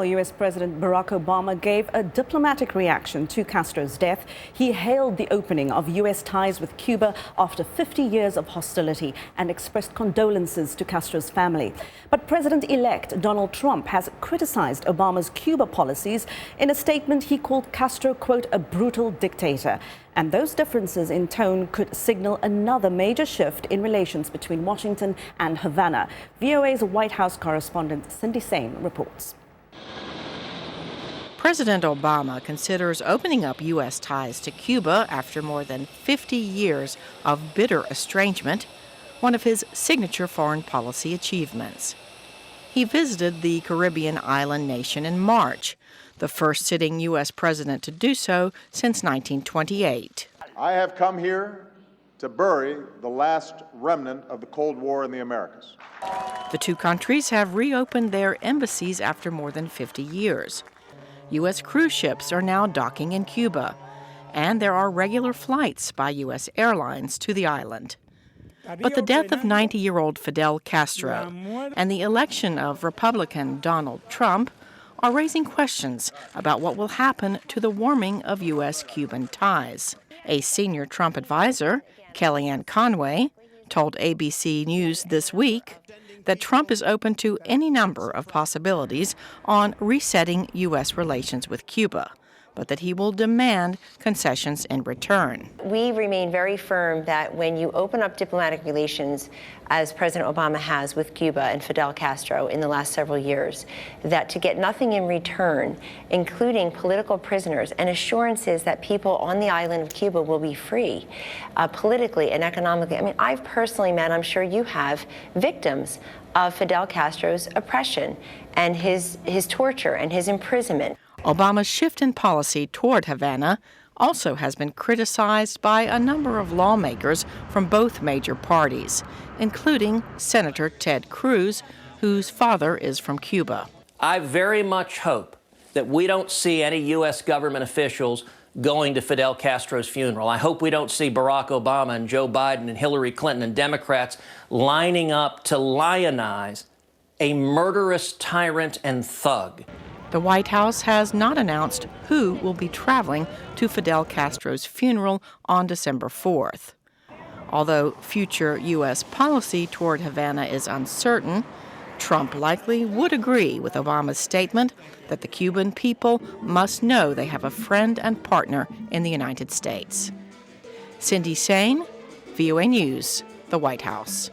U.S. President Barack Obama gave a diplomatic reaction to Castro's death. He hailed the opening of U.S. ties with Cuba after 50 years of hostility and expressed condolences to Castro's family. But President-elect Donald Trump has criticized Obama's Cuba policies. In a statement, he called Castro, quote, a brutal dictator. And those differences in tone could signal another major shift in relations between Washington and Havana. VOA's White House correspondent Cindy Saine reports. President Obama considers opening up U.S. ties to Cuba after more than 50 years of bitter estrangement, one of his signature foreign policy achievements. He visited the Caribbean island nation in March, the first sitting U.S. president to do so since 1928. I have come here to bury the last remnant of the Cold War in the Americas. The two countries have reopened their embassies after more than 50 years. U.S. cruise ships are now docking in Cuba, and there are regular flights by U.S. airlines to the island. But the death of 90-year-old Fidel Castro and the election of Republican Donald Trump are raising questions about what will happen to the warming of U.S.-Cuban ties. A senior Trump advisor, Kellyanne Conway, told ABC News this week that Trump is open to any number of possibilities on resetting U.S. relations with Cuba, but that he will demand concessions in return. We remain very firm that when you open up diplomatic relations, as President Obama has with Cuba and Fidel Castro in the last several years, that to get nothing in return, including political prisoners and assurances that people on the island of Cuba will be free, politically and economically. I mean, I've personally met, I'm sure you have, victims of Fidel Castro's oppression and his torture and his imprisonment. Obama's shift in policy toward Havana also has been criticized by a number of lawmakers from both major parties, including Senator Ted Cruz, whose father is from Cuba. I very much hope that we don't see any U.S. government officials going to Fidel Castro's funeral. I hope we don't see Barack Obama and Joe Biden and Hillary Clinton and Democrats lining up to lionize a murderous tyrant and thug. The White House has not announced who will be traveling to Fidel Castro's funeral on December 4th. Although future U.S. policy toward Havana is uncertain, Trump likely would agree with Obama's statement that the Cuban people must know they have a friend and partner in the United States. Cindy Saine, VOA News, the White House.